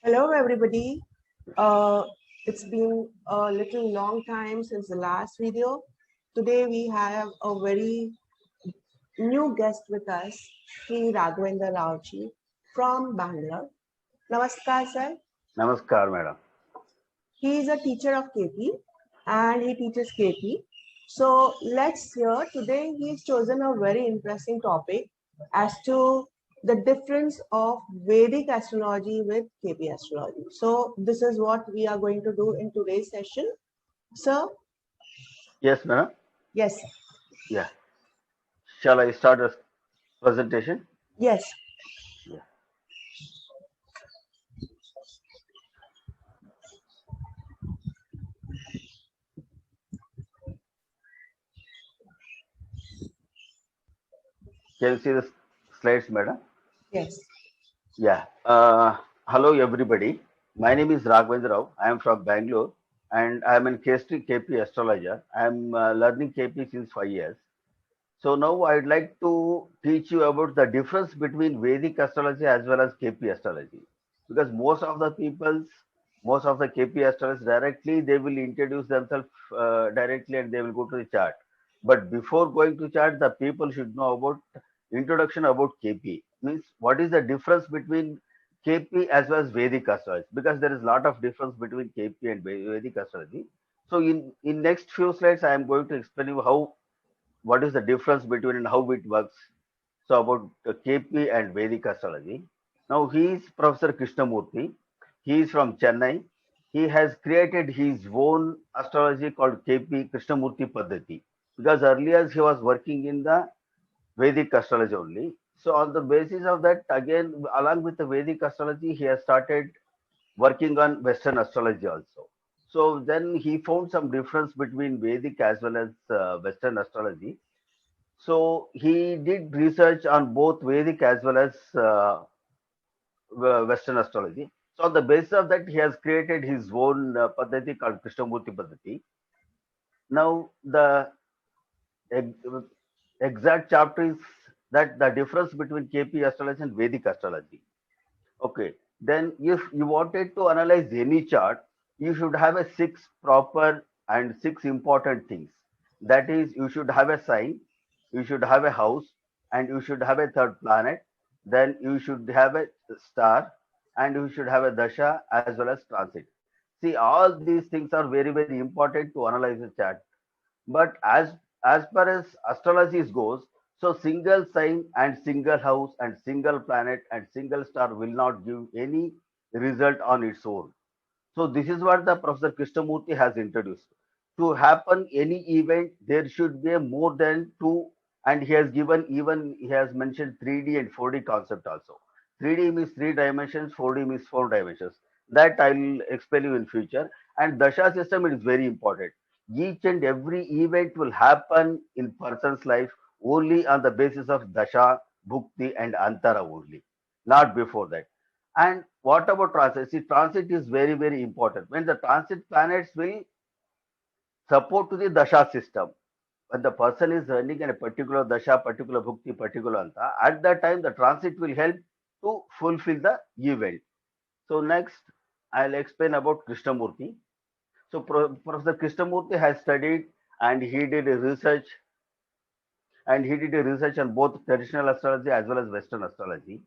Hello, everybody. Uh, it's been a little long time since the last video. Today we have a very new guest with us, Sri Raghavendra Raoji from Bangalore. Namaskar, sir. Namaskar, madam. He is a teacher of KP and he teaches KP. So let's hear. Today he's chosen a very interesting topic as to the difference of Vedic astrology with KP astrology. So this is what we are going to do in today's session. Sir, Yes, madam. yes, Yeah. Shall I start the presentation? yes. Yeah. Can you see the slides, madam? Yes. Yeah. Hello, everybody. My name is Raghavendra Rao. I am from Bangalore and I am an KP astrologer. I am learning KP since 5 years. So now I'd like to teach you about the difference between Vedic astrology as well as KP astrology. Because most of the KP astrologers directly, they will introduce themselves directly and they will go to the chart. But before going to chart, the people should know about introduction about KP. Means what is the difference between KP as well as Vedic astrology? Because there is a lot of difference between KP and Vedic astrology. So in next few slides, I am going to explain you how what is the difference between and how it works. So about KP and Vedic astrology. Now he is Professor Krishnamurthy. He is from Chennai. He has created his own astrology called KP Krishnamurthy Paddhati because earlier he was working in the Vedic astrology only. So on the basis of that, again along with the Vedic astrology, he has started working on Western astrology also. So then he found some difference between Vedic as well as Western astrology. So he did research on both Vedic as well as Western astrology. So on the basis of that, he has created his own Paddhati called Krishnamurti Paddhati. Now the ex- exact chapter is that the difference between KP astrology and Vedic astrology. Okay. Then if you wanted to analyze any chart, you should have a six proper and six important things. That is, you should have a sign, you should have a house, and you should have a third planet. Then you should have a star, and you should have a dasha as well as transit. See, all these things are very, very important to analyze a chart. But as far as astrology goes, so single sign and single house and single planet and single star will not give any result on its own. So this is what the Professor Krishnamurti has introduced. To happen any event, there should be a more than two, and he has given even he has mentioned 3D and 4D concept also. 3D means three dimensions, 4D means four dimensions. That I will explain you in future. And Dasha system is very important. Each and every event will happen in person's life only on the basis of Dasha, Bhukti, and Antara only, not before that. And what about transit? See, transit is very, very important. When the transit planets will support to the dasha system, when the person is running in a particular dasha, particular bhukti, particular anta, at that time the transit will help to fulfill the event. So next, I'll explain about Krishnamurti. So Professor Krishnamurti has studied and he did a research on both traditional astrology as well as Western astrology.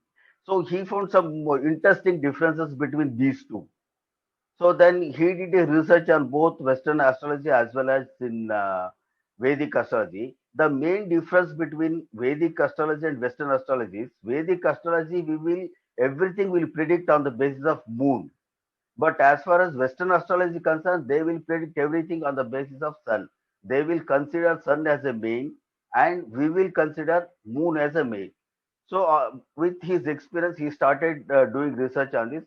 So he found some more interesting differences between these two. So then he did a research on both Western astrology as well as in Vedic astrology. The main difference between Vedic astrology and Western astrology is Vedic astrology, we will everything will predict on the basis of moon. But as far as Western astrology is concerned, they will predict everything on the basis of sun. They will consider sun as a main, and we will consider moon as a main. So, with his experience, he started doing research on this.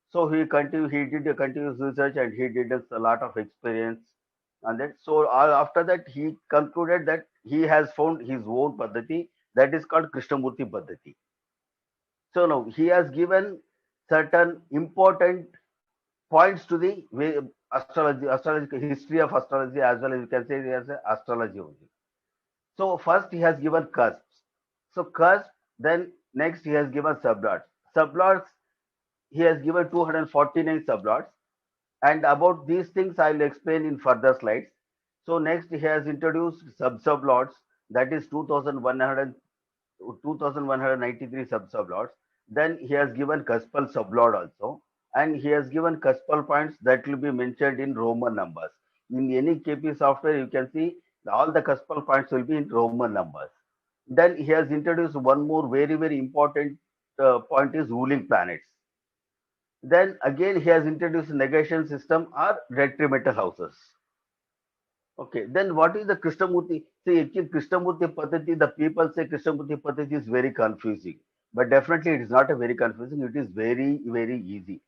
So he did a continuous research and he did a lot of experience on that. So after that, he concluded that he has found his own Paddhati that is called Krishnamurti Paddhati. So now he has given certain important points to the astrological history of astrology as well as you can say it as a astrology only. So first he has given cusps. So cusp, then next he has given sublots. Sublots he has given 249 sublots. And about these things, I'll explain in further slides. So next, he has introduced sublots, that is 2193 sublots. Then he has given Cuspal sublot also, and he has given Cuspal points that will be mentioned in Roman numbers. In any KP software, you can see all the Cuspal points will be in Roman numbers. Then he has introduced one more very important point is ruling planets. Then again, he has introduced negation system or detrimental houses. Okay, then what is the Krishnamurti? See, actually, Krishnamurti Paddhati, the people say Krishnamurti Paddhati is very confusing. But definitely it is not a very confusing, it is very easy.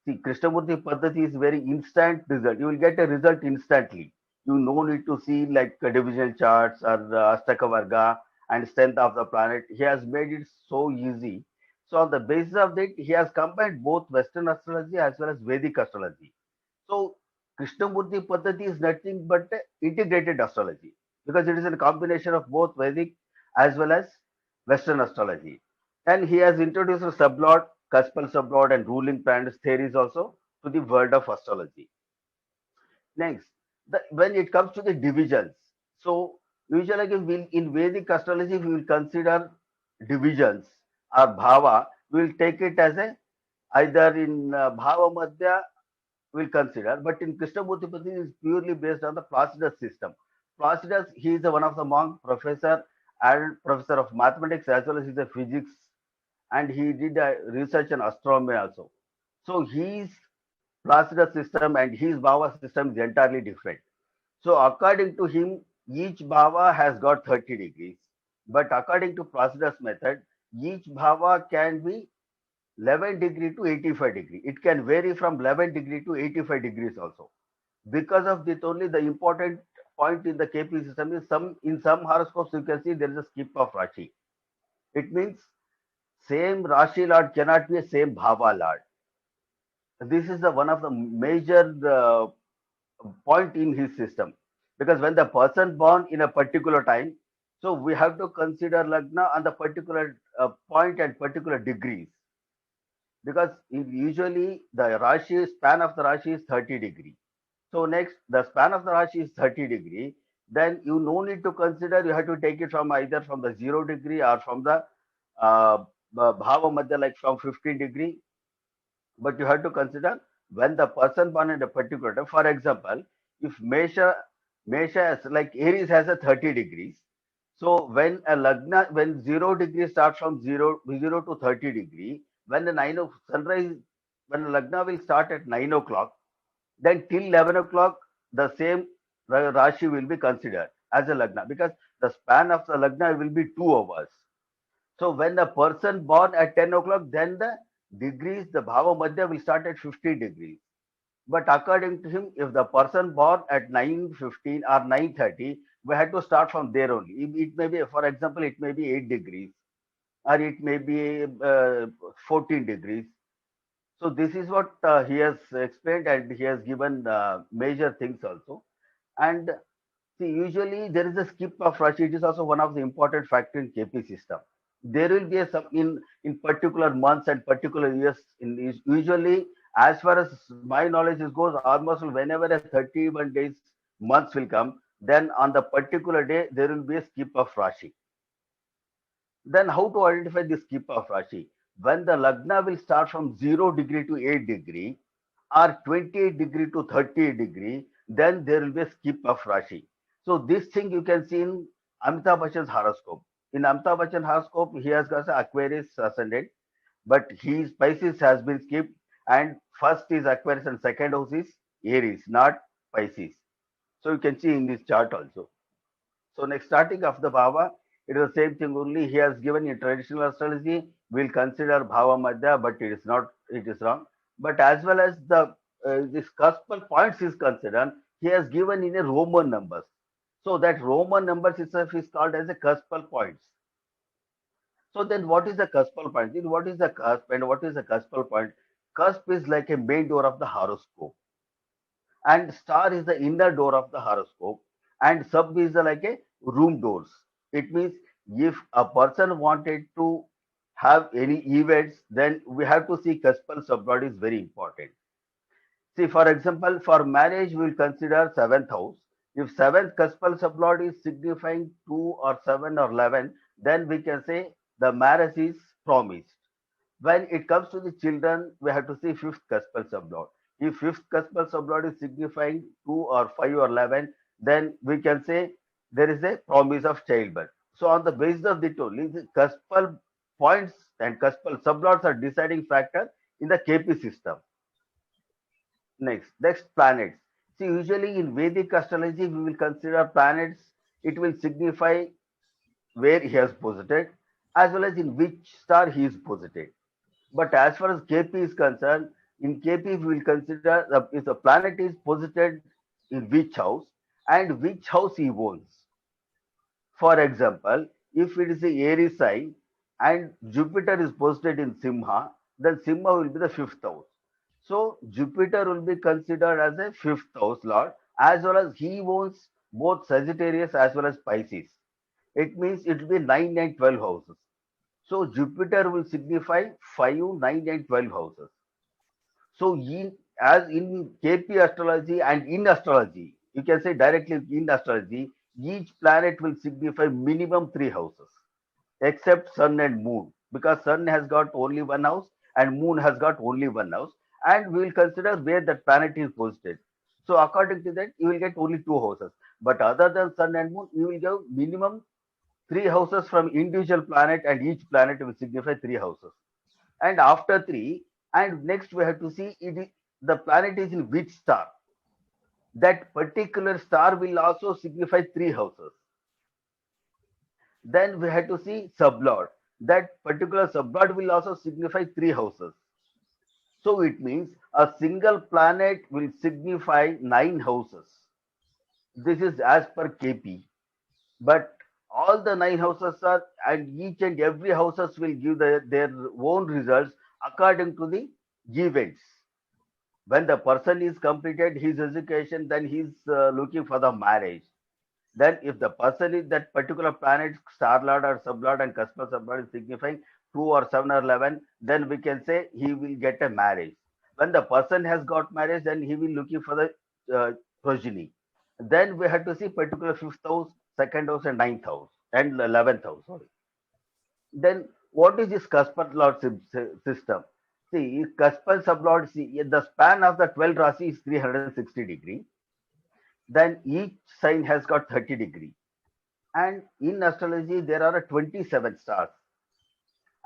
See, Krishnamurti Paddhati is very instant result. You will get a result instantly. You no need to see like divisional charts or Astaka Varga and strength of the planet. He has made it so easy. So on the basis of that, he has combined both Western astrology as well as Vedic astrology. So Krishnamurti Paddhati is nothing but integrated astrology because it is a combination of both Vedic as well as Western astrology. And he has introduced a sublot, Cuspal sublot, and ruling planets theories also to the world of astrology. Next, when it comes to the divisions, so usually in Vedic astrology, we will consider divisions or bhava. We will take it as a either in bhava madhya will consider, but in Krishnamurti Paddhati is purely based on the Placidus system. Placidus, he is one of the monk professor and professor of mathematics as well as he's a physics, and he did research on astronomy also. So his Placidus system and his Bhava system is entirely different. So according to him, each Bhava has got 30 degrees, but according to Placidus method, each Bhava can be 11 degree to 85 degree. It can vary from 11 degree to 85 degrees also. Because of this only, the important point in the KP system is in some horoscopes you can see there is a skip of Rashi. It means same Rashi Lord cannot be a same Bhava Lord. This is one of the major point in his system, because when the person born in a particular time, so we have to consider Lagna on the particular point and particular degrees, because usually the Rashi span of the Rashi is 30 degree. So next, the span of the Rashi is 30 degree. Then you no need to consider, you have to take it from either from the 0 degree or from the Bhava Madhya, like from 15 degree. But you have to consider when the person born in a particular time. For example, if Mesha has, like Aries has a 30 degrees. So when a Lagna, when 0 degree starts from 0 to 30 degree, when the 9 of sunrise, when Lagna will start at 9 o'clock, then till 11 o'clock, the same Rashi will be considered as a Lagna, because the span of the Lagna will be 2 hours. So when the person born at 10 o'clock, then the degrees, the Bhava Madhya will start at 50 degrees. But according to him, if the person born at 9:15 or 9:30, we had to start from there only. It may be, for example, it may be 8 degrees or it may be 14 degrees. So this is what he has explained, and he has given major things also. And see, usually there is a skip of Rashi. It is also one of the important factor in KP system. There will be some in particular months and particular years. Usually, as far as my knowledge is goes, almost whenever a 31 days months will come, then on the particular day there will be a skip of Rashi. Then how to identify the skip of Rashi? When the Lagna will start from 0 degree to 8 degree or 28 degree to 30 degree, then there will be a skip of Rashi. So this thing you can see in Amitabh Bachchan's horoscope. In Amitabh Bachchan horoscope, he has got Aquarius ascendant, but his Pisces has been skipped, and first is Aquarius and second house is Aries, not Pisces. So you can see in this chart also. So next, starting of the Bhava, it is the same thing only. He has given in traditional astrology, we'll consider Bhava Madhya, but it is not, it is wrong. But as well as the this cuspal points is considered, he has given in a Roman numbers. So that Roman numbers itself is called as a cuspal points. So then what is the cuspal point? Then what is the cusp and what is the cuspal point? Cusp is like a main door of the horoscope, and star is the inner door of the horoscope, and sub is like a room doors. It means if a person wanted to have any events, then we have to see cuspal sublord is very important. See, for example, for marriage, we will consider seventh house. If seventh cuspal sublord is signifying 2 or 7 or 11, then we can say the marriage is promised. When it comes to the children, we have to see fifth cuspal sublord. If fifth cuspal sublord is signifying 2 or 5 or 11, then we can say there is a promise of childbirth. So on the basis of the only, the cuspal points and cuspal sublords are deciding factor in the KP system. Next planets. See, usually in Vedic astrology, we will consider planets. It will signify where he has posited, as well as in which star he is posited. But as far as KP is concerned, in KP we will consider if the planet is posited in which house and which house he owns. For example, if it is a Aries sign and Jupiter is posited in Simha, then Simha will be the fifth house. So Jupiter will be considered as a fifth house lord, as well as he owns both Sagittarius as well as Pisces. It means it will be 9 and 12 houses. So Jupiter will signify 5, 9 and 12 houses. So as in KP astrology and in astrology, you can say directly in astrology, each planet will signify minimum 3 houses, except Sun and Moon, because Sun has got only one house and Moon has got only one house, and we will consider where that planet is posited. So according to that, you will get only 2 houses. But other than Sun and Moon, you will get minimum 3 houses from individual planet, and each planet will signify 3 houses. And after three, and next we have to see the planet is in which star. That particular star will also signify 3 houses. Then we have to see sublord. That particular sublord will also signify 3 houses. So it means a single planet will signify 9 houses. This is as per KP. But all the 9 houses are, and each and every houses will give their own results according to the events. When the person is completed his education, then he's looking for the marriage. Then if the person is that particular planet, star lord or sublord and cuspal sublord is signifying 2 or 7 or 11, then we can say he will get a marriage. When the person has got marriage, then he will looking for the progeny. Then we have to see particular fifth house, second house, and ninth house, and 11th house. Sorry. Then what is this cuspal lord system? See, cuspal sublord, see, the span of the 12 Rasi is 360 degree. Then each sign has got 30 degree. And in astrology, there are 27 stars.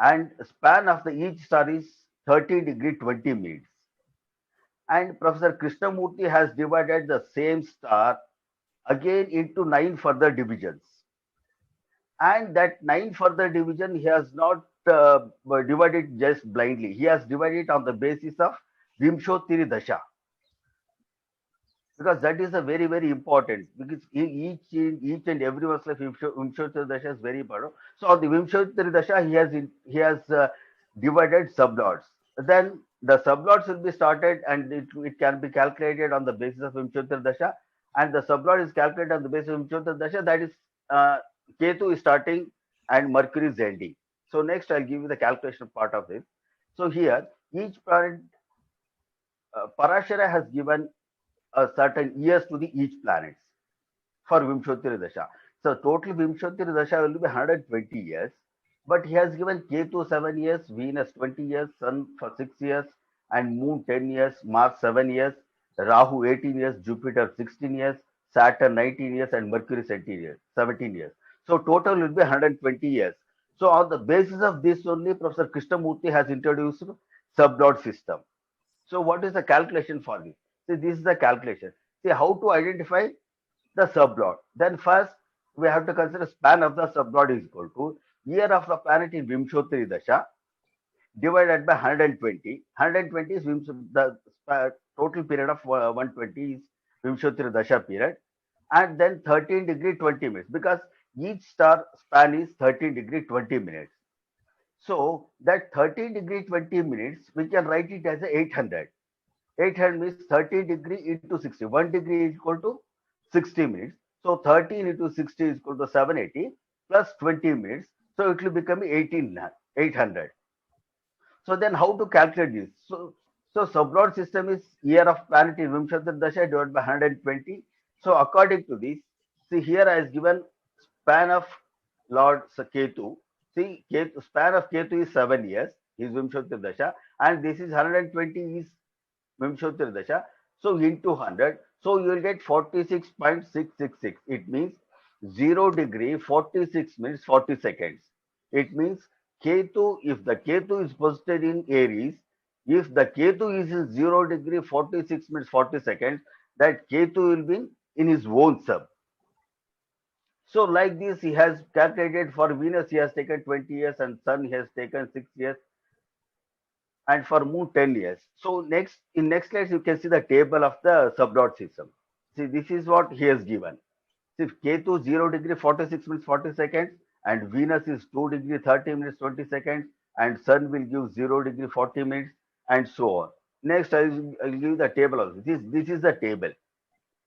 And span of the each star is 30 degree 20 minutes. And Professor Krishnamurti has divided the same star again into 9 further divisions. And that 9 further division he has not divided just blindly. He has divided on the basis of Vimshottiri Dasha. Because that is a very, very important, because each and every one's life Vimshottiri Dasha is very important. So on the Vimshottiri Dasha he has divided sublords. Then the sublords will be started, and it can be calculated on the basis of Vimshottiri Dasha, and the sublord is calculated on the basis of Vimshottiri Dasha. That is Ketu is starting and Mercury is ending. So next I'll give you the calculation part of this. So here each planet, Parashara has given a certain years to the each planets for Vimshottiri Dasha. So total Vimshottiri Dasha will be 120 years, but he has given Ketu 7 years, Venus 20 years, Sun for 6 years, and Moon 10 years, Mars 7 years, Rahu 18 years, Jupiter 16 years, Saturn 19 years, and Mercury 17 years. 17 years. So total will be 120 years. So on the basis of this only, Professor Krishnamurti has introduced sublord system. So what is the calculation for this? See, this is the calculation. See how to identify the sublord. Then first we have to consider span of the sublord is equal to year of the planet in Vimshottiri Dasha divided by 120. 120 is the total period of 120 is Vimshottiri Dasha period, and then 13 degree 20 minutes, because each star span is 13 degree 20 minutes. So that 13 degree 20 minutes, we can write it as a 800. 800 means 30 degree into 60. 1 degree is equal to 60 minutes. So 13 into 60 is equal to 780 plus 20 minutes. So it will become 18 800. So then how to calculate this? So sublord system is year of planet in Vimshatir Dasha divided by 120. So according to this, see here I has given span of Lord Ketu. See, span of Ketu is 7 years, is Vimshatir Dasha, and this is 120 is Vimshatir Dasha. So into 100, so you will get 46.666. It means 0 degree 46 minutes 40 seconds. It means Ketu, if the Ketu is posited in Aries, if the Ketu is in 0 degree 46 minutes 40 seconds, that Ketu will be in his own sub. So like this, he has calculated for Venus, he has taken 20 years and Sun he has taken 6 years and for Moon 10 years. So next slide, you can see the table of the subdot system. See, this is what he has given. See, Ketu 0 degree 46 minutes 40 seconds and Venus is 2 degree 30 minutes 20 seconds and Sun will give 0 degree 40 minutes and so on. Next, I'll give the table also. This is the table.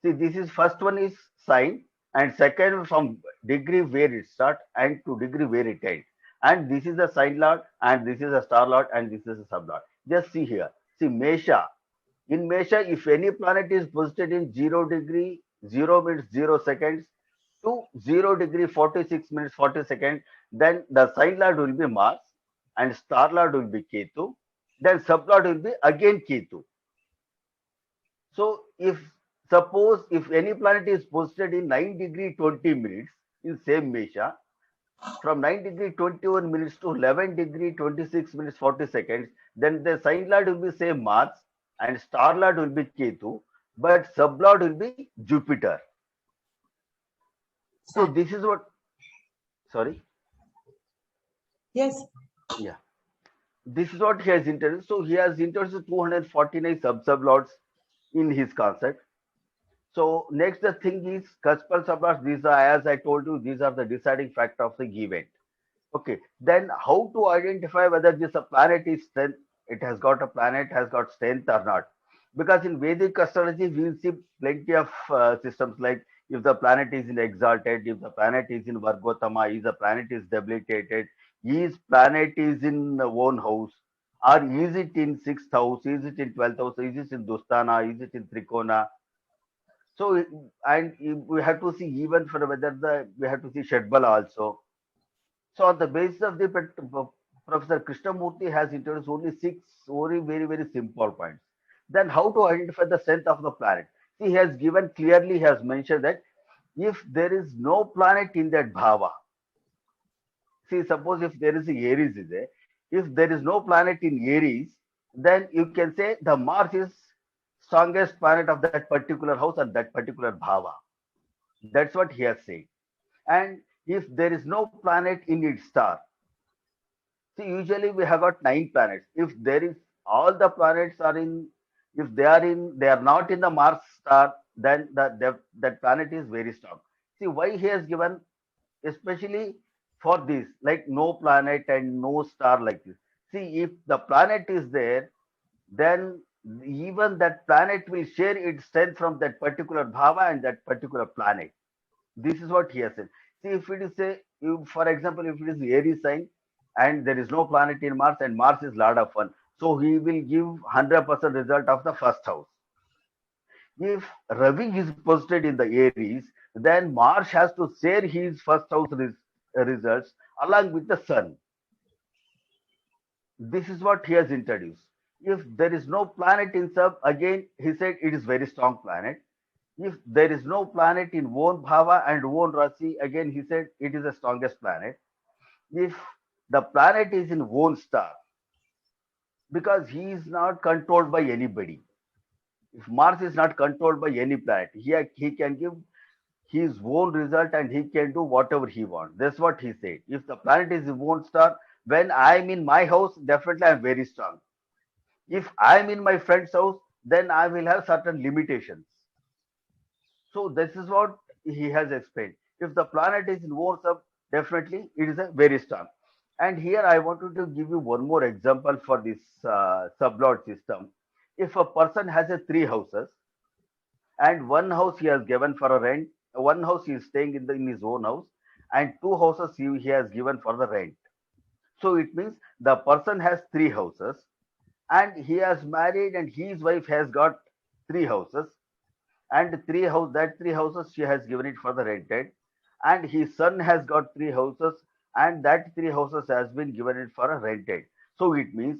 See, this is first one is sign and second from degree where it starts and to degree where it ends. And this is the sign lord and this is a star lord and this is a sub lord. Just see here. See, Mesha. In Mesha, if any planet is posited in 0 degree 0 minutes 0 seconds to 0 degree 46 minutes 40 seconds, then the sign lord will be Mars and star lord will be Ketu. Then sub lord will be again Ketu. So if suppose if any planet is posited in 9 degree 20 minutes in same Mesha, from 9 degree 21 minutes to 11 degree 26 minutes 40 seconds, then the sign lord will be same Mars and star lord will be Ketu, but sub lord will be Jupiter. So this is what, sorry. Yes. Yeah. This is what he has introduced. So he has introduced 249 sub-lords in his concept. So next the thing is Cuspal sublords. These are, as I told you, these are the deciding factor of the event. Okay, then how to identify whether this a planet is strength, it has got a planet, has got strength or not? Because in Vedic astrology, we will see plenty of systems like if the planet is in exalted, if the planet is in Vargotama, if the planet is debilitated, is planet is in own house, or is it in sixth house, is it in 12th house, is it in Dustana, is it in Trikona? So, and we have to see even for whether we have to see Shadbala also. So on the basis of the Professor Krishnamurti has introduced only six very simple points. Then how to identify the strength of the planet? See, he has given clearly, he has mentioned that if there is no planet in that bhava, see, suppose if there is a Aries is there, if there is no planet in Aries, then you can say the Mars is strongest planet of that particular house and that particular bhava. That's what he has said. And if there is no planet in its star, see, usually we have got 9 planets. If there is all the planets are in, if they are not in the Mars star, then that planet is very strong. See why he has given, especially for this, like no planet and no star like this. See, if the planet is there, then even that planet will share its strength from that particular bhava and that particular planet. This is what he has said. See, if it is a, for example, if it is Aries sign and there is no planet in Mars and Mars is Lord of Fun, so he will give 100% result of the first house. If Ravi is posted in the Aries, then Mars has to share his first house results along with the Sun. This is what he has introduced. If there is no planet in sub, again he said it is very strong planet. If there is no planet in own bhava and own rasi, again he said it is the strongest planet. If the planet is in own star, because he is not controlled by anybody. If Mars is not controlled by any planet, he can give his own result and he can do whatever he wants. That's what he said. If the planet is in own star, when I'm in my house, definitely I'm very strong. If I'm in my friend's house, then I will have certain limitations. So this is what he has explained. If the planet is in war sub, definitely it is a very strong. And here I wanted to give you one more example for this sublord system. If a person has a 3 houses and one house he has given for a rent, one house he is staying in his own house, and 2 houses he has given for the rent. So it means the person has three houses, and he has married, and his wife has got three houses, and three houses she has given it for the rented, and his son has got three houses, and that three houses has been given it for a rented. So it means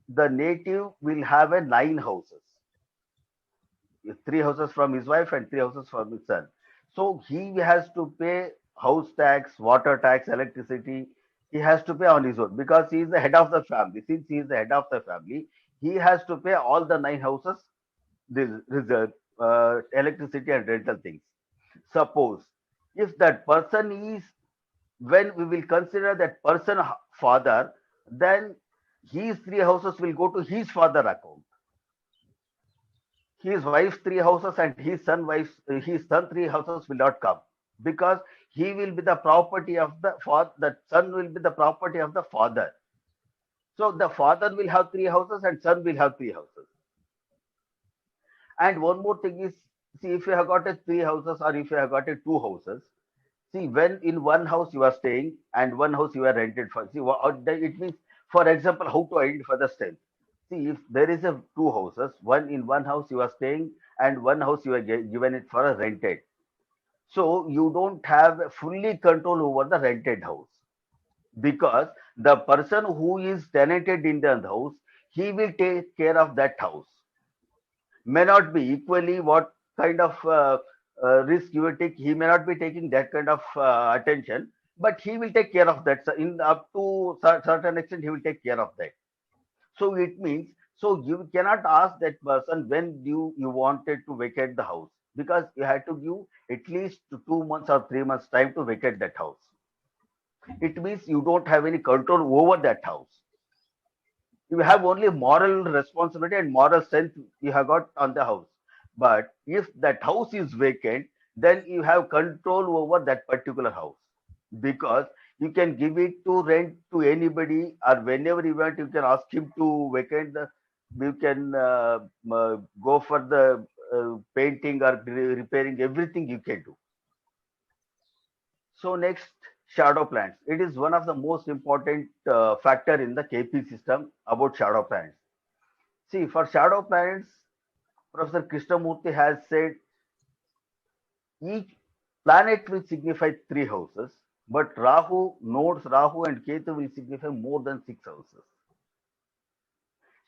the native will have a nine houses, three houses from his wife and three houses from his son. So he has to pay house tax, water tax, electricity. He has to pay on his own because he is the head of the family. Since he is the head of the family, he has to pay all the nine houses, this reserve, electricity and rental things. Suppose if that person is, when we will consider that person father, then his three houses will go to his father account. His wife's three houses and his son three houses will not come, because he will be the property of the father. The son will be the property of the father. So the father will have three houses and son will have three houses. And one more thing is, see, if you have got a three houses or if you have got a two houses, see, when in one house you are staying and one house you are rented for. See, it means, for example, how to identify the strength. See, if there is a two houses, one in one house you are staying and one house you are given it for a rented. So you don't have fully control over the rented house, because the person who is tenanted in the house, he will take care of that house. May not be equally what kind of risk you will take. He may not be taking that kind of attention, but he will take care of that. So in up to certain extent, he will take care of that. So it means, so you cannot ask that person when you wanted to vacate the house, because you had to give at least 2 months or 3 months time to vacate that house. It means you don't have any control over that house. You have only moral responsibility and moral strength you have got on the house. But if that house is vacant, then you have control over that particular house, because you can give it to rent to anybody, or whenever you want, you can ask him to vacate the. You can go for the painting or repairing, everything you can do. So next, shadow plants. It is one of the most important factor in the KP system about shadow plants. See, for shadow planets, Professor Krishnamurti has said each planet will signify three houses, but Rahu and Ketu will signify more than six houses.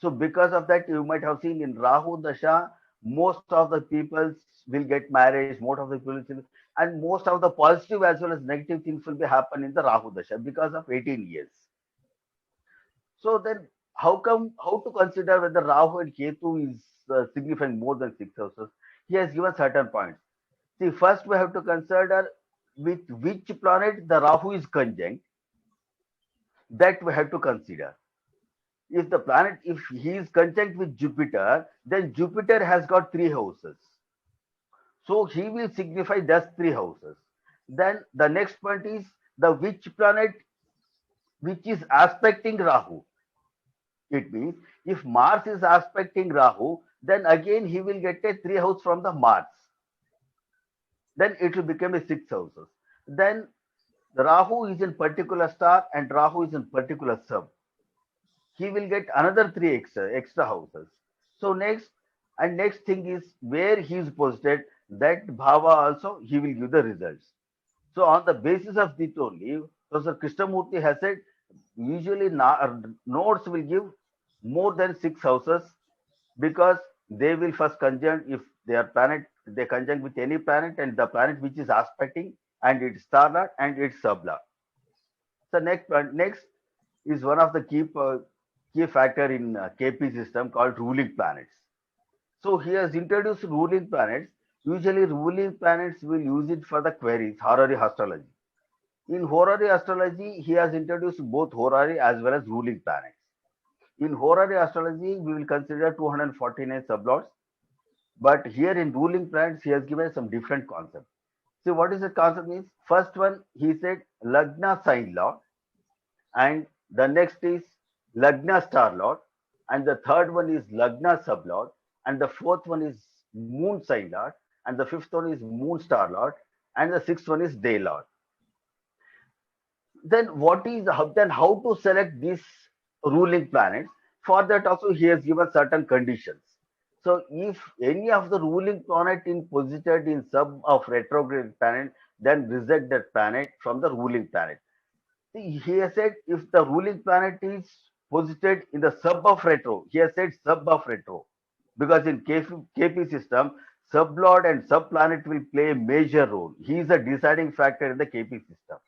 So because of that, you might have seen in Rahu Dasha, most of the people will get married, most of the people will, and most of the positive as well as negative things will be happen in the Rahu Dasha because of 18 years. So then, how to consider whether Rahu and Ketu is signifying more than six houses? He has given certain points. See, first we have to consider with which planet the Rahu is conjunct. That we have to consider. If the planet, if he is conjunct with Jupiter, then Jupiter has got three houses. So he will signify thus three houses. Then the next point is the which planet which is aspecting Rahu. It means if Mars is aspecting Rahu, then again he will get a three house from the Mars. Then it will become a six houses. Then the Rahu is in particular star and Rahu is in particular sub. He will get another three extra houses. So next thing is where he is posted, that bhava also he will give the results. So on the basis of this only, Professor Krishnamurti has said usually nodes will give more than six houses, because they will first conjunct, if they are planet, they conjunct with any planet and the planet which is aspecting and its star lord and its sublord. So next is one of the key factor in KP system called ruling planets. So he has introduced ruling planets. Usually ruling planets will use it for the queries, horary astrology. In horary astrology, he has introduced both horary as well as ruling planets. In horary astrology, we will consider 249 sublords, but here in ruling planets, he has given some different concept. See, what is the concept means? First one, he said Lagna sign lord, and the next is Lagna star lord, and the third one is Lagna sublord, and the fourth one is Moon sign lord, and the fifth one is Moon star lord, and the sixth one is day lord. Then how to select these ruling planets? For that also he has given certain conditions. So if any of the ruling planet is posited in sub of retrograde planet, then reject that planet from the ruling planet. See, he has said if the ruling planet is posited in the sub of retro, he has said sub of retro, because in KP system, sublord and subplanet will play a major role. He is a deciding factor in the KP system.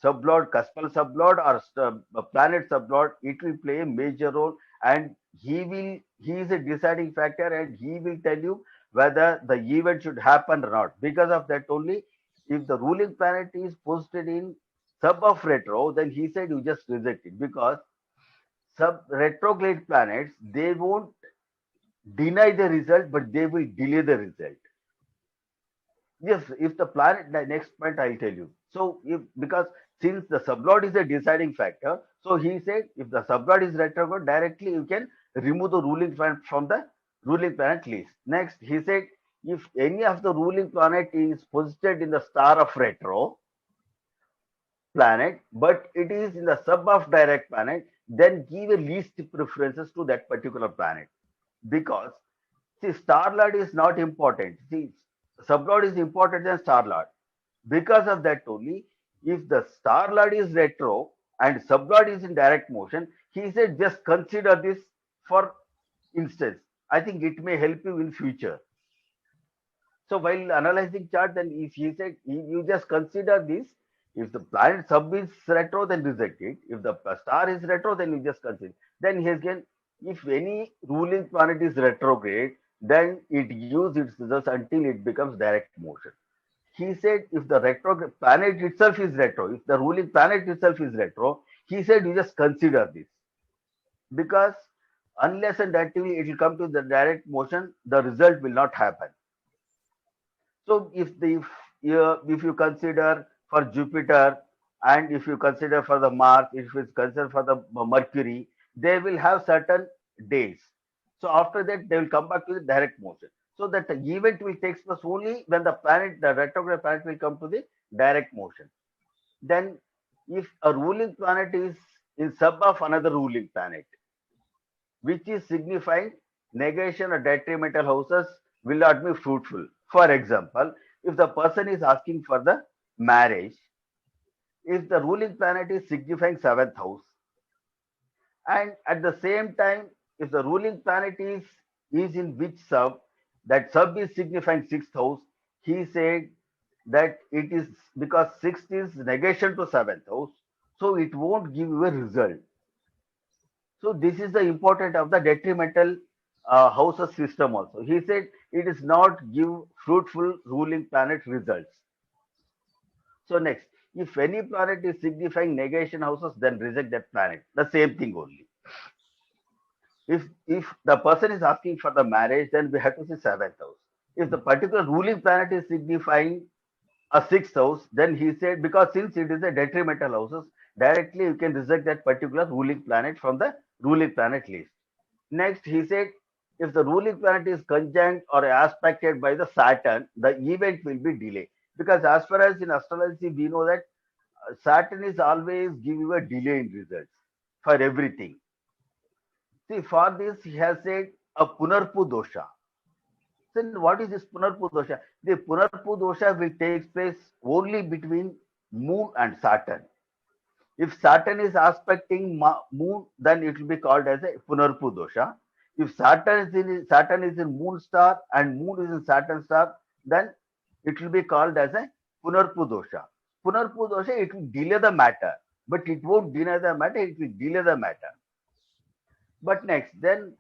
Sublord, cuspal sublord, or planet sublord, it will play a major role, and he is a deciding factor, and he will tell you whether the event should happen or not. Because of that only, if the ruling planet is posted in sub of retro, then he said you just reject it, because sub retrograde planets, they won't deny the result, but they will delay the result. Yes, if the planet, the next point I'll tell you. So, if because since the sublord is a deciding factor, so he said if the sublord is retrograde, directly you can remove the ruling planet from the ruling planet list. Next, he said if any of the ruling planet is posited in the star of retro planet, but it is in the sub of direct planet, then give a least preferences to that particular planet, because see, star lord is not important. See, sublord is important than star lord. Because of that only, if the star lord is retro and sublord is in direct motion, he said just consider this for instance. I think it may help you in future. So while analyzing chart, then if he said you just consider this, if the planet sub is retro, then reject it. If the star is retro, then you just consider. Then he has given if any ruling planet is retrograde, then it gives its results until it becomes direct motion. He said if the retrograde planet itself is retro, if the ruling planet itself is retro, he said you just consider this, because unless and until it will come to the direct motion, the result will not happen. So if you consider for Jupiter, and if you consider for the Mars, if you consider for the Mercury, they will have certain days. So after that, they will come back to the direct motion. So that the event will take place only when the retrograde planet will come to the direct motion. Then, if a ruling planet is in sub of another ruling planet, which is signifying negation or detrimental houses, will not be fruitful. For example, if the person is asking for the marriage, if the ruling planet is signifying seventh house, and at the same time, if the ruling planet is in which sub, that sub is signifying sixth house, he said that it is because sixth is negation to seventh house, so it won't give you a result. So this is the important of the detrimental houses system also. He said it is not give fruitful ruling planet results. So next, if any planet is signifying negation houses, then reject that planet. The same thing only. If the person is asking for the marriage, then we have to say seventh house. If the particular ruling planet is signifying a sixth house, then he said because since it is a detrimental houses, directly you can reject that particular ruling planet from the ruling planet list. Next, he said if the ruling planet is conjunct or aspected by the Saturn, the event will be delayed. Because as far as in astrology, we know that Saturn is always give you a delay in results for everything. See, for this, he has said a Punarpu dosha. Then what is this Punarpu dosha? The Punarpu dosha will take place only between Moon and Saturn. If Saturn is aspecting Moon, then it will be called as a Punarpu dosha. If Saturn is in Moon star and Moon is in Saturn star, then it will be called as a Punarpu dosha. Punarpu dosha, it will delay the matter, but it won't deny the matter, it will delay the matter. But next, then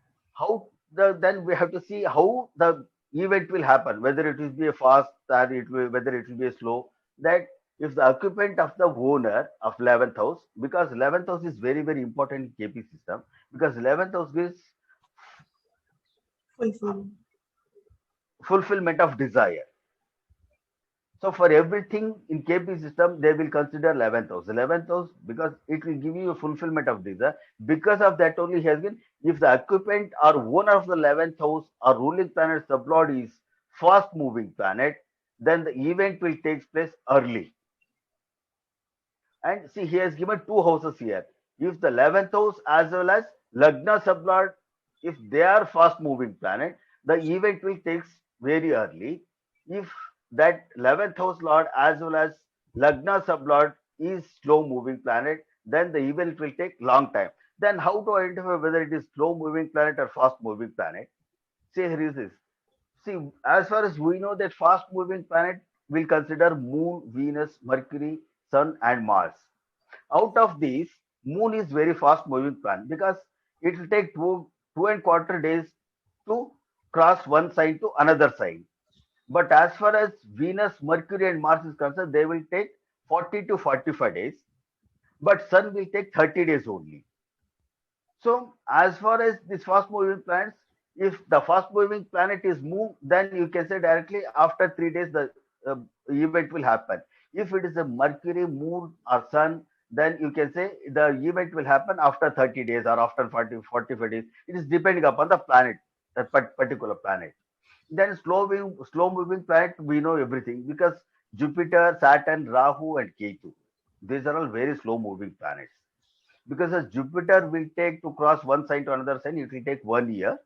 then we have to see how the event will happen, whether it will be a fast or whether it will be a slow. That if the occupant of the owner of 11th house, because 11th house is very, very important in KP system, because 11th house gives Fulfill. fulfillment of desire. So for everything in KP system, they will consider 11th house. 11th house, because it will give you a fulfillment of desire. Because of that only has been, if the occupant or owner of the 11th house or ruling planet sublord is fast moving planet, then the event will take place early. And see, he has given two houses here. If the 11th house as well as Lagna sublord, if they are fast moving planet, the event will take very early. If that 11th house lord as well as Lagna sublord is slow moving planet, then the event will take long time. Then how to identify whether it is slow moving planet or fast moving planet? See, here is this. See, as far as we know that fast moving planet will consider Moon, Venus, Mercury, Sun and Mars. Out of these, Moon is very fast moving planet because it will take two and quarter days to cross one sign to another sign. But as far as Venus, Mercury, and Mars is concerned, they will take 40 to 45 days, but Sun will take 30 days only. So, as far as these fast moving planets, if the fast moving planet is Moon, then you can say directly after 3 days the uh, event will happen. If it is a Mercury, Moon, or Sun, then you can say the event will happen after 30 days or after 45 days. It is depending upon the planet, that particular planet. Then slow moving planet, we know everything because Jupiter, Saturn, Rahu, and Ketu. These are all very slow moving planets because as Jupiter will take to cross one sign to another sign, it will take 1 year,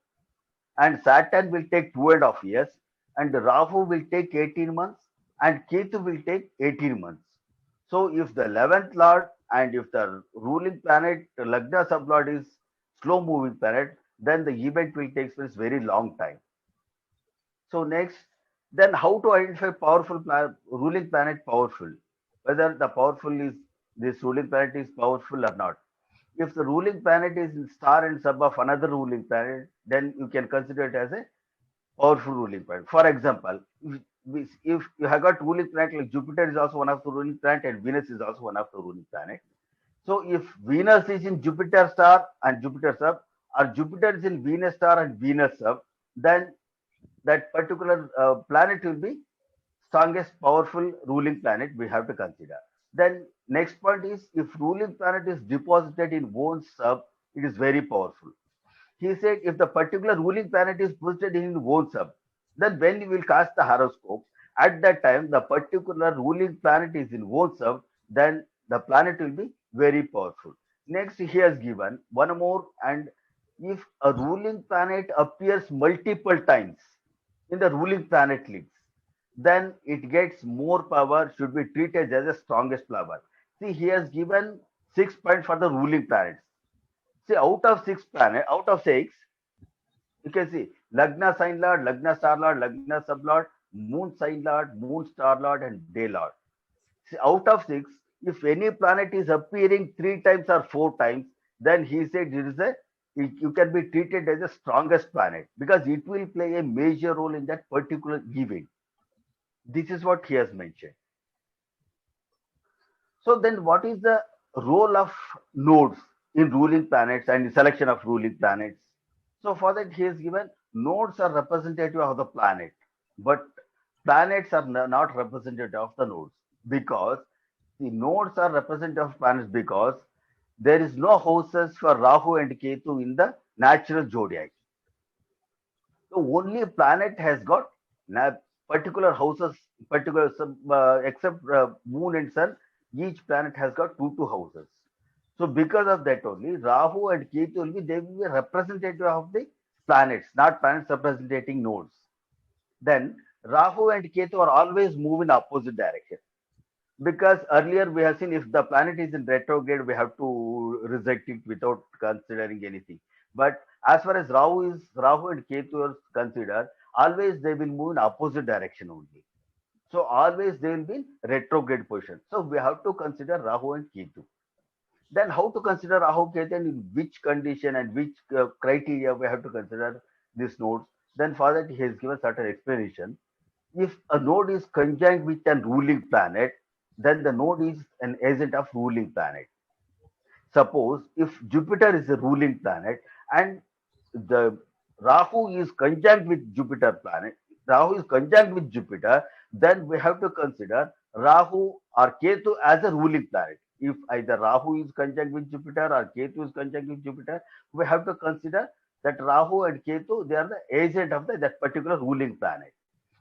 and Saturn will take 2.5 years, and Rahu will take 18 months, and Ketu will take 18 months. So if the 11th lord and if the ruling planet Lagna sublord is slow moving planet, then the event will take place very long time. So next, then how to identify powerful ruling planet powerful? Whether the powerful is this ruling planet is powerful or not. If the ruling planet is in star and sub of another ruling planet, then you can consider it as a powerful ruling planet. For example, if you have got ruling planet like Jupiter is also one of the ruling planet and Venus is also one of the ruling planet. So if Venus is in Jupiter star and Jupiter sub, or Jupiter is in Venus star and Venus sub, then that particular planet will be strongest powerful ruling planet we have to consider. Then next point is if ruling planet is deposited in own sub, it is very powerful. He said if the particular ruling planet is posited in own sub, then when you will cast the horoscope, at that time the particular ruling planet is in own sub, then the planet will be very powerful. Next, he has given one more, and if a ruling planet appears multiple times in the ruling planet list, then it gets more power, should be treated as the strongest power. See, he has given 6 points for the ruling planets. See, out of six, you can see Lagna sign lord, Lagna star lord, Lagna sub lord, Moon sign lord, Moon star lord, and day lord. See, out of six, if any planet is appearing 3 times or 4 times, then he said you can be treated as the strongest planet because it will play a major role in that particular event. This is what he has mentioned. So then what is the role of nodes in ruling planets and the selection of ruling planets? So for that he has given nodes are representative of the planet, but planets are not representative of the nodes because the nodes are representative of planets because there is no houses for Rahu and Ketu in the natural zodiac. So only planet has got particular houses, except Moon and Sun, each planet has got two houses. So because of that only, Rahu and Ketu they will be representative of the planets, not planets representing nodes. Then Rahu and Ketu are always move in opposite direction. Because earlier we have seen if the planet is in retrograde, we have to reject it without considering anything. But as far as Rahu and Ketu are considered, always they will move in opposite direction only. So always they will be in retrograde position. So we have to consider Rahu and Ketu. Then how to consider Rahu Ketu and in which condition and which criteria we have to consider these nodes. Then for that he has given certain explanation. If a node is conjunct with a ruling planet, then the node is an agent of ruling planet. Suppose if Jupiter is a ruling planet and the Rahu is conjunct with Jupiter planet, Rahu is conjunct with Jupiter, then we have to consider Rahu or Ketu as a ruling planet. If either Rahu is conjunct with Jupiter or Ketu is conjunct with Jupiter, we have to consider that Rahu and Ketu, they are the agent of that particular ruling planet.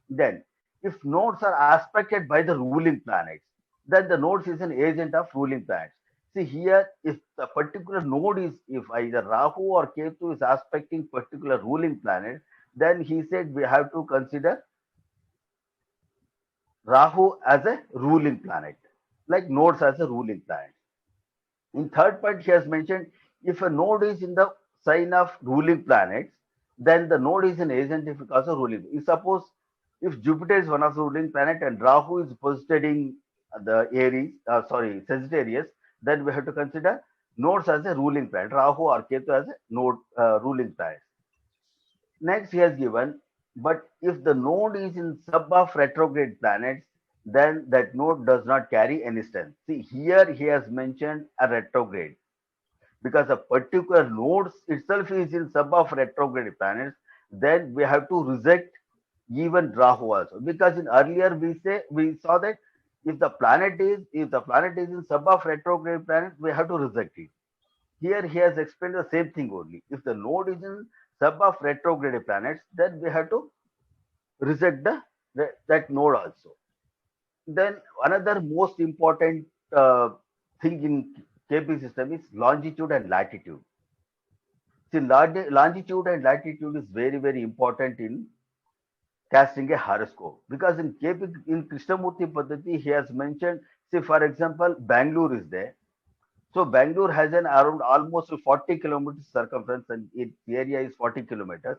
Then, if nodes are aspected by the ruling planets, then the nodes is an agent of ruling planets. See here, if the particular node is, if either Rahu or Ketu is aspecting particular ruling planet, then he said we have to consider Rahu as a ruling planet, like nodes as a ruling planet. In third point, he has mentioned if a node is in the sign of ruling planets, then the node is an agent if it also ruling. You suppose if Jupiter is one of the ruling planet and Rahu is posited in the Aries, Sagittarius, then we have to consider nodes as a ruling planet, Rahu or Ketu as a node ruling planet. Next, he has given, but if the node is in sub of retrograde planets, then that node does not carry any strength. See, here he has mentioned a retrograde because a particular node itself is in sub of retrograde planets, then we have to reject even Rahu also. Because in earlier we saw that if the planet is in sub of retrograde planet, we have to reject it. Here he has explained the same thing only. If the node is in sub of retrograde planets, then we have to reject that node also. Then another most important thing in KP system is longitude and latitude. See, longitude and latitude is very, very important in casting a horoscope because in KP, in Krishnamurti Paddhati, he has mentioned, see, for example, Bangalore is there. So Bangalore has an around almost 40 kilometers circumference and its area is 40 kilometers.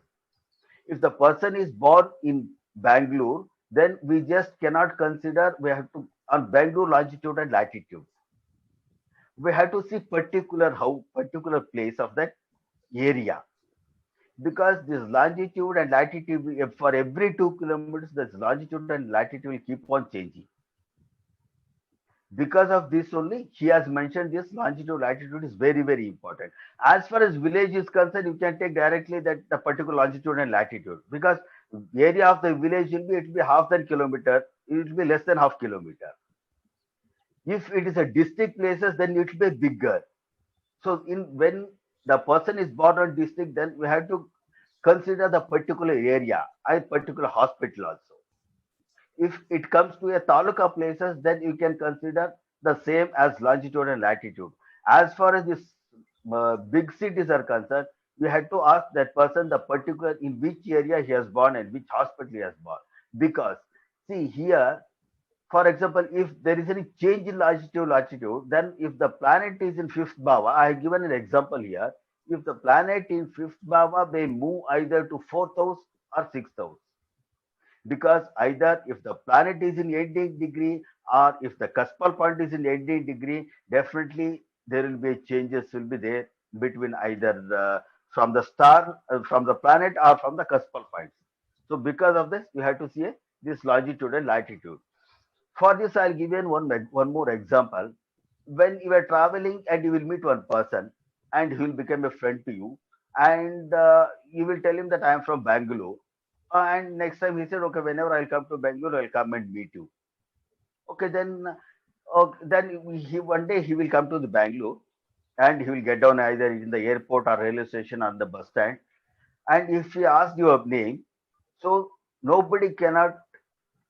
If the person is born in Bangalore, then we just cannot consider, we have to, on Bangalore longitude and latitude, we have to see particular place of that area, because this longitude and latitude, for every 2 kilometers, this longitude and latitude will keep on changing. Because of this only, he has mentioned this longitude latitude is very, very important. As far as village is concerned, you can take directly that the particular longitude and latitude, because the area of the village it will be half than kilometer, it will be less than half kilometer. If it is a district places, then it will be bigger. So when the person is born on district, then we have to consider the particular area, a particular hospital also. If it comes to a taluka places, then you can consider the same as longitude and latitude. As far as this big cities are concerned, we had to ask that person the particular in which area he has born and which hospital he has born. Because see here, for example, if there is any change in latitude, then if the planet is in fifth bhava, I have given an example here. If the planet in fifth bhava may move either to fourth house or sixth house, because either if the planet is in 18 degree or if the cuspal point is in 18 degree, definitely there will be changes will be there between either from the star, from the planet or from the cuspal points. So because of this, you have to see this longitude and latitude. For this, I'll give you one more example. When you are traveling and you will meet one person and he will become a friend to you, and you will tell him that I am from Bangalore, and next time he said, okay, whenever I'll come to Bangalore, I'll come and meet you. Okay, then he one day he will come to the Bangalore and he will get down either in the airport or railway station or the bus stand. And if he asks your name, so nobody cannot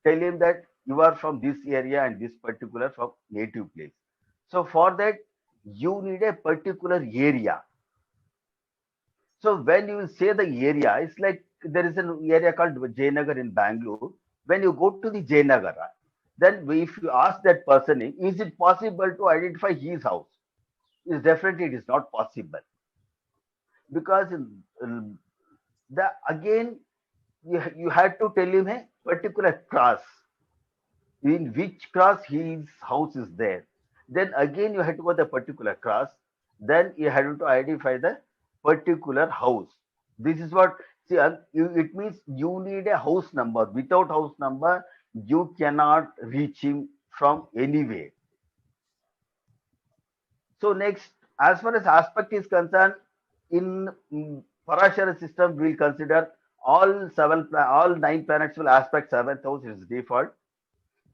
tell him that you are from this area and this particular from native place. So for that, you need a particular area. So when you say the area, it's like there is an area called Jayanagar in Bangalore. When you go to the Jayanagar, then if you ask that person, is it possible to identify his house? Is definitely it is not possible, because the again you had to tell him a particular class in which class his house is there. Then again you had to go the particular class. Then you had to identify the particular house. This is what, see, it means you need a house number. Without house number, you cannot reach him from anywhere. So next, as far as aspect is concerned, in Parashara system, we'll consider all 9 planets will aspect 7th house is default,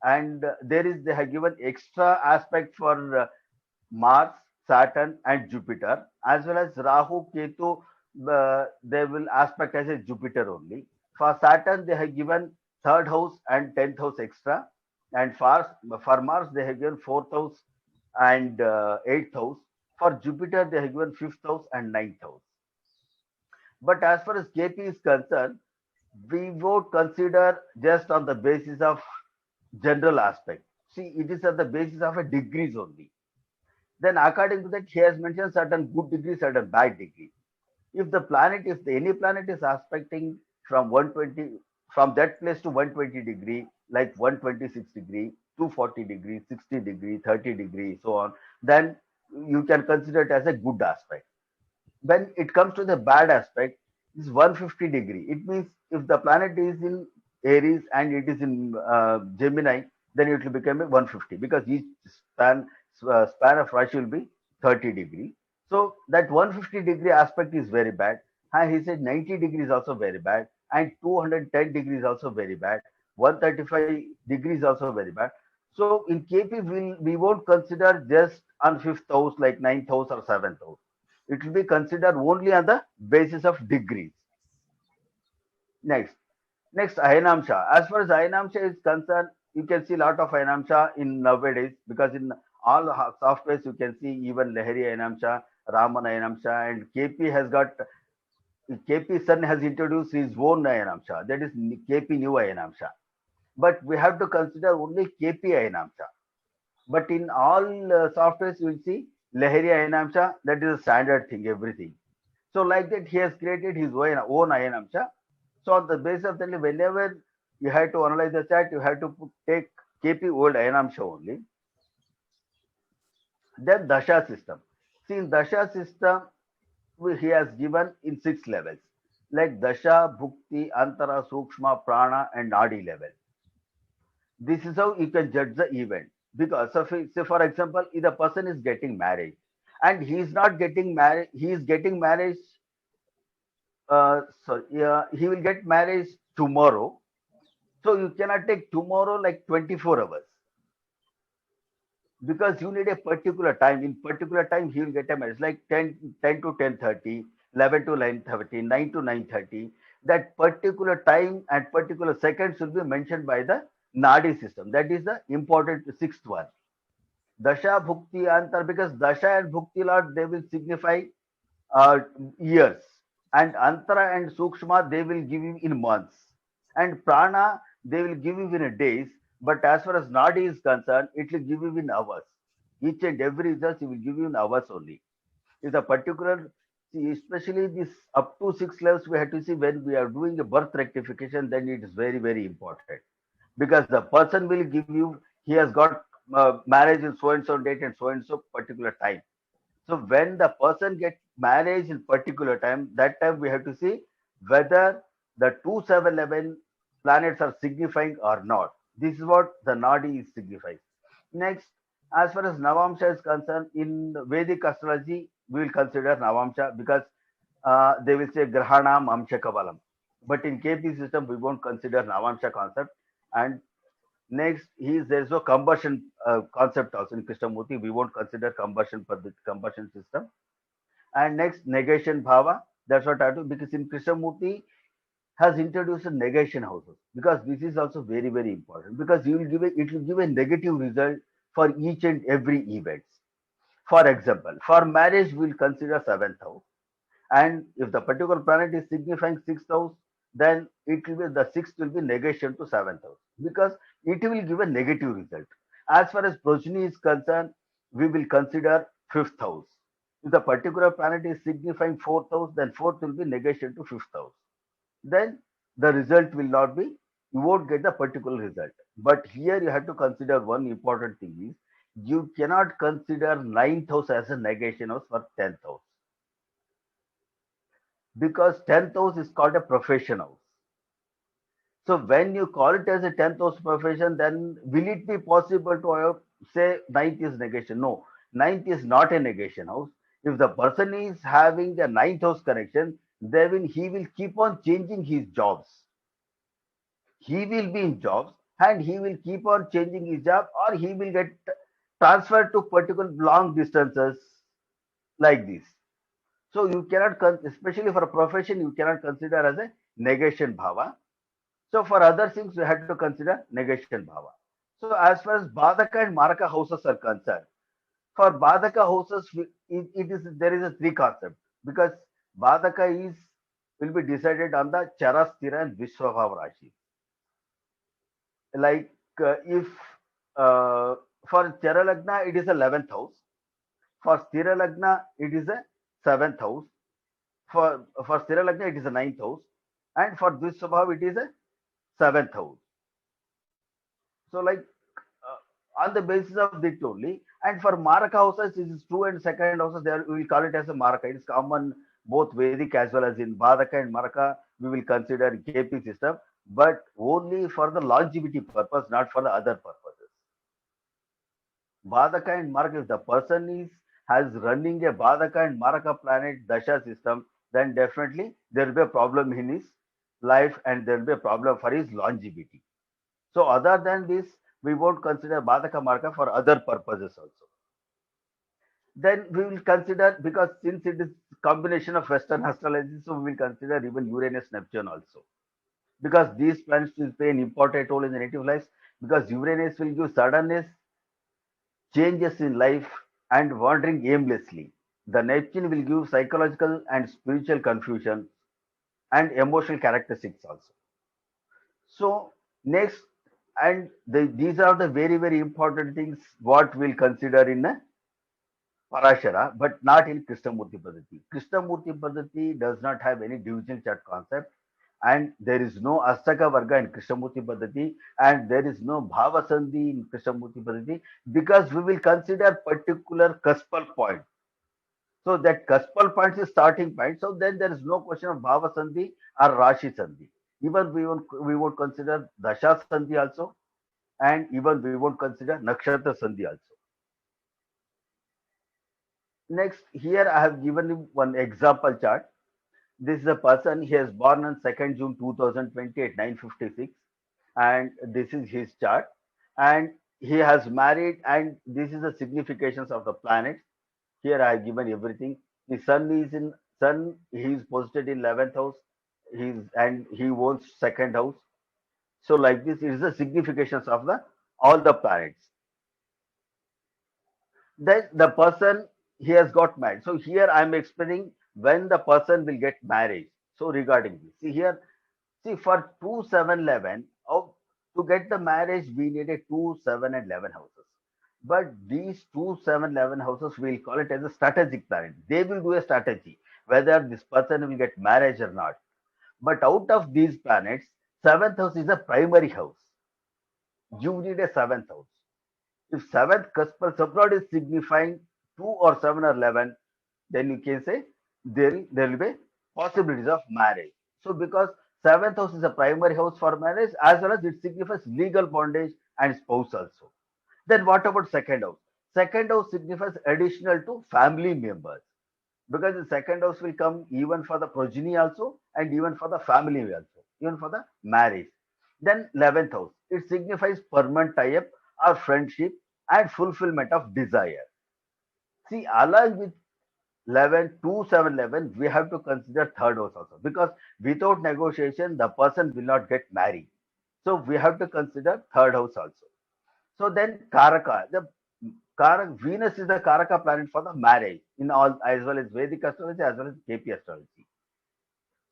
and they have given extra aspect for Mars, Saturn, and Jupiter, as well as Rahu, Ketu. They will aspect as a Jupiter only. For Saturn, they have given third house and 10th house extra. And for Mars, they have given 4th house and 8th house. For Jupiter, they have given 5th house and 9th house. But as far as KP is concerned, we won't consider just on the basis of general aspect. See, it is on the basis of a degrees only. Then according to that, he has mentioned certain good degrees, certain bad degrees. If the planet, if any planet is aspecting from 120, from that place to 120 degree, like 126 degree, 240 degree, 60 degree, 30 degree, so on, then you can consider it as a good aspect. When it comes to the bad aspect, is 150 degree. It means if the planet is in Aries and it is in Gemini, then it will become a 150 because each span of Rashi will be 30 degree. So that 150 degree aspect is very bad. And he said 90 degrees also very bad, and 210 degrees also very bad. 135 degrees also very bad. So in KP, we won't consider just on fifth house like ninth house or seventh house. It will be considered only on the basis of degrees. Next, Ayanamsha. As far as Ayanamsha is concerned, you can see a lot of Ayanamsha in nowadays because in all softwares you can see even Lahari Ayanamsha, Raman Ayanamsha, and KP has got KP Sun has introduced his own Ayanamsha, that is KP New Ayanamsha. But we have to consider only KP Ayanamsha. But in all softwares, you will see Lahari Ayanamsha, that is a standard thing, everything. So like that, he has created his own Ayanamsha. So on the basis of that, whenever you have to analyze the chart, you have to take KP old Ayanamsha only. Then Dasha system. See, in Dasha system, he has given in 6 levels, like Dasha, Bhukti, Antara, Sukshma, Prana, and Nadi level. This is how you can judge the event. Because, so say for example, if the person is getting married and he is not getting married, he is getting married, he will get married tomorrow. So you cannot take tomorrow like 24 hours because you need a particular time. In particular time, he will get a marriage like 10 to 10:30, 11 to 9:30, 9 to 9:30. That particular time and particular seconds will be mentioned by the Nadi system. That is the important sixth one. Dasha, Bhukti, Antar, because Dasha and Bhukti Lord, they will signify uh, years. And Antara and Sukshma, they will give you in months. And Prana, they will give you in days. But as far as Nadi is concerned, it will give you in hours. Each and every result, it will give you in hours only. If a particular, see, especially this up to 6 levels, we have to see when we are doing a birth rectification, then it is very, very important. Because the person will give you, he has got marriage in so and so date and so particular time. So when the person gets marriage in particular time, that time we have to see whether the 2711 planets are signifying or not. This is what the Nadi is signifying. Next, as far as Navamsha is concerned, in Vedic astrology, we will consider Navamsha because they will say Grahanam Amsha Kavalam. But in KP system, we won't consider Navamsha concept. And next, there's no combustion concept also in Krishnamurti. We won't consider combustion for the combustion system. And next, negation bhava. That's what I do because in Krishnamurti has introduced a negation houses because this is also very very important because it will give a negative result for each and every event. For example, for marriage, we'll consider seventh house, and if the particular planet is signifying sixth house, then it will be the sixth will be negation to seventh house because it will give a negative result. As far as progeny is concerned, we will consider fifth house. If the particular planet is signifying fourth house, then fourth will be negation to fifth house. Then the result will not be, you won't get the particular result. But here you have to consider one important thing is you cannot consider ninth house as a negation house for 10th house because 10th house is called a profession house. So when you call it as a 10th house profession, then will it be possible to say ninth is negation? No, ninth is not a negation house. If the person is having a ninth house connection, then he will keep on changing his jobs. He will be in jobs and he will keep on changing his job or he will get transferred to particular long distances like this. So you cannot, especially for a profession, you cannot consider as a negation bhava. So for other things, you have to consider negation bhava. So as far as Badaka and Maraka houses are concerned, for Badaka houses, it is there is a three concept because Badaka is will be decided on the Chara, Sthira and Vishwabhav Rashi. Like if uh, for Chara Lagna it is 11th house, for Sthira Lagna it is a 7th house, for Sthira Lagna it is a 9th house, and for Vishwabhav it is a 7th house. So like on the basis of that only. And for Maraka houses, it is two and second houses. There we will call it as a Maraka. It is common both Vedic as well as in Badaka and Maraka. We will consider KP system, but only for the longevity purpose, not for the other purposes. Badaka and Maraka, if the person is has running a Badaka and Maraka planet Dasha system, then definitely there will be a problem in his life and there will be a problem for his longevity. So other than this, we won't consider Badaka Marka for other purposes also. Then we will consider, because since it is combination of Western astrology, so we will consider even Uranus Neptune also. Because these planets will play an important role in the native lives, because Uranus will give suddenness, changes in life, and wandering aimlessly. The Neptune will give psychological and spiritual confusion and emotional characteristics also. So next, and these are the very very important things what we'll consider in a Parashara, but not in Krishnamurti Padati. Krishnamurti Padati does not have any division chart concept, and there is no Astaka Varga in Krishnamurti Padati, and there is no Bhava Sandhi in Krishnamurti Padati, because we will consider particular Kaspal point. So that Kaspal point is starting point. So then there is no question of Bhava Sandhi or Rashi Sandhi. Even we won't consider Dasha Sandhi also, and even we won't consider Nakshatra Sandhi also. Next, here I have given you one example chart. This is a person, he is born on 2nd June 2020 at 9:56, and this is his chart. And he has married, and this is the significations of the planets. Here I have given everything. The sun, he is posited in 11th house, and he owns second house. So like this is the significations of the all the planets. Then the person, he has got married. So here I am explaining when the person will get married. So regarding this, see here, see for 2, 7, 11, to get the marriage we needed 2, 7 and 11 houses. But these 2, 7, 11 houses, we'll call it as a strategic planet. They will do a strategy whether this person will get marriage or not. But out of these planets, seventh house is a primary house. You need a seventh house. If seventh cuspal subplot is signifying 2 or 7 or 11, then you can say there will be possibilities of marriage. So because seventh house is a primary house for marriage, as well as it signifies legal bondage and spouse also. Then what about second house? Second house signifies additional to family members, because the second house will come even for the progeny also, and even for the family also, even for the marriage. Then 11th house, it signifies permanent tie-up or friendship and fulfillment of desire. See, along with 11, 2, 7, 11, we have to consider third house also, because without negotiation, the person will not get married. So we have to consider third house also. So then Karaka, the Karak, Venus is the Karaka planet for the marriage in all, as well as Vedic astrology as well as KP astrology.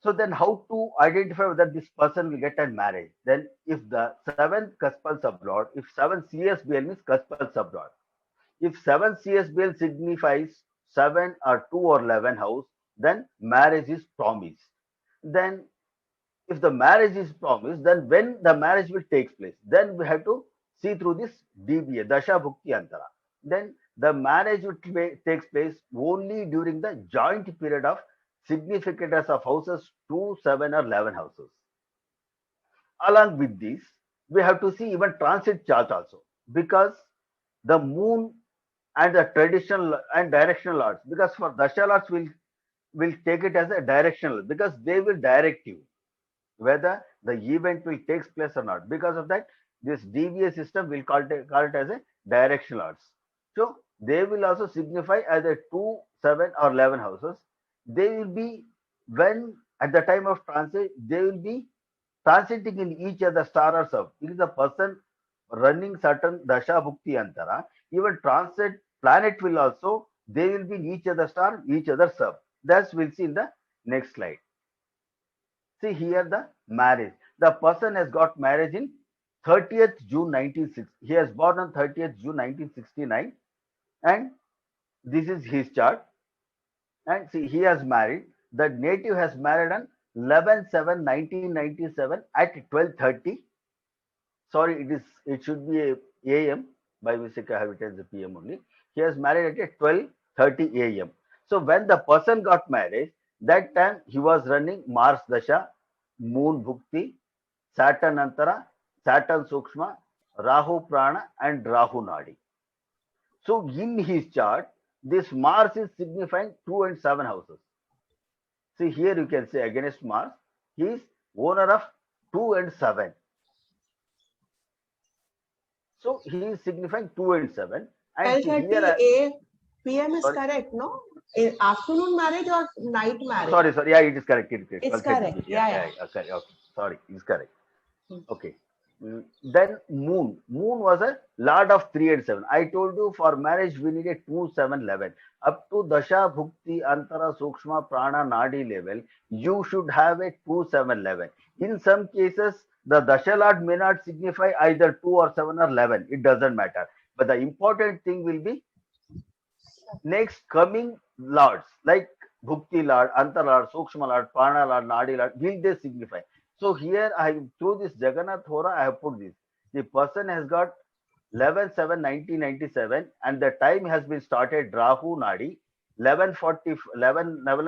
So then how to identify whether this person will get a marriage? Then if the seventh Kaspal sublord, if 7 CSBL means Kaspal sublord. If 7 CSBL signifies 7 or 2 or 11 house, then marriage is promised. Then if the marriage is promised, then when the marriage will take place, then we have to see through this DBA, Dasha Bhukti Antara. Then the marriage takes place only during the joint period of significance of houses 2, 7 or 11 houses. Along with this, we have to see even transit chart also, because the moon and the traditional and directional lords, because for Dasha lords will take it as a directional, because they will direct you whether the event will take place or not. Because of that, this DVA system will call it as a directional arts. So they will also signify either 2, 7 or 11 houses. They will be, when at the time of transit, they will be transiting in each other star or sub. It is the person running certain Dasha Bhukti Antara, even transit planet will also, they will be in each other star, each other sub. That's we'll see in the next slide. See here the marriage. The person has got marriage in 30th June 1960. He has born on 30th June 1969, and this is his chart. And see, he has married. The native has married on 11/7/1997 at 12:30. Sorry, it should be a AM. By mistake, I have it as a PM only. He has married at 12:30 AM. So when the person got married, that time he was running Mars Dasha, Moon Bhukti, Saturn Antara, Saturn Sukshma, Rahu Prana, and Rahu Nadi. So in his chart, this Mars is signifying 2 and 7 houses. See here you can say against Mars, he is owner of 2 and 7. So he is signifying 2 and 7. And 12:30 PM is sorry. correct, no? In afternoon marriage or night marriage? Sorry. Yeah, it is correct. It's correct. Yeah. Okay. Sorry, it's correct. Okay. Then Moon. Moon was a lord of 3 and 7. I told you for marriage we need a 2, 7, 11. Up to Dasha, Bhukti, Antara, Sukshma, Prana, Nadi level, you should have a 2, 7, 11. In some cases, the Dasha Lord may not signify either 2 or 7 or 11. It doesn't matter. But the important thing will be next coming lords like Bhukti Lord, Antara Lord, Sukshma Lord, Prana Lord, Nadi Lord, will they signify? So here I through this Jagannath Hora I have put this. The person has got 11/7/1997 and the time has been started Rahu Nadi 11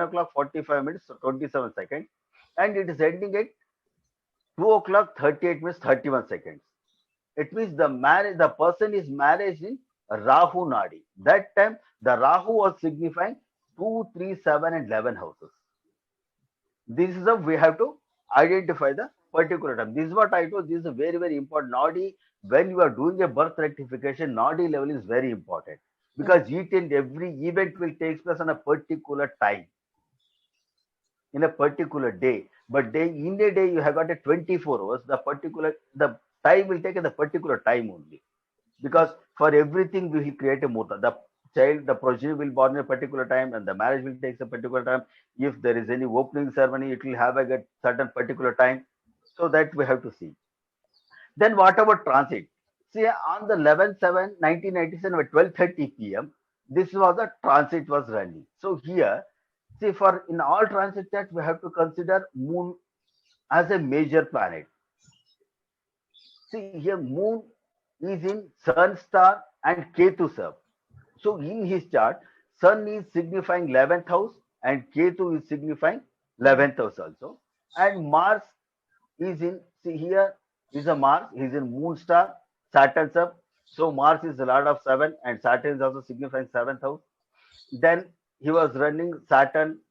o'clock 45 minutes 27 seconds and it is ending at 2 o'clock 38 minutes 31 seconds. It means the person is married in Rahu Nadi. That time the Rahu was signifying 2, 3, 7 and 11 houses. This is how we have to identify the particular time. This is what I told. This is a very, very important. Nadi, when you are doing a birth rectification, Nadi level is very important because each and every event will take place on a particular time, in a particular day. But in a day you have got a 24 hours. The time will take at the particular time only, because for everything we will create a muhurta. The progeny will born in a particular time and the marriage will take a particular time. If there is any opening ceremony, it will have a certain particular time. So that we have to see. Then what about transit? See, on the 11/7/1997 at 12:30 PM, this was the transit was running. So here, see, for in all transit charts, we have to consider Moon as a major planet. See here, Moon is in Sun star and Ketu sub. So in his chart, Sun is signifying 11th house and Ketu is signifying 11th house also. And Mars is in, see here is a Mars, he's in Moon star, Saturn sub. So Mars is the lord of 7 and Saturn is also signifying 7th house. Then he was running Saturn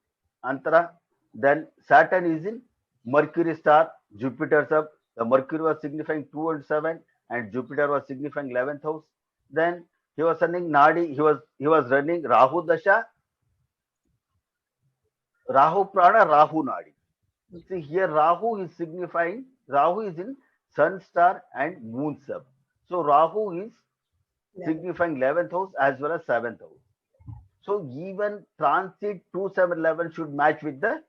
Antara. Then Saturn is in Mercury star, Jupiter sub. The Mercury was signifying 2 and 7 and Jupiter was signifying 11th house. Then he was running Nadi, he was running Rahu Dasha, Rahu Prana, Rahu Nadi. See here Rahu is signifying, Rahu is in Sun star and Moon sub. So Rahu is signifying 11th house as well as 7th house. So even transit 2, 7, 11 should match with the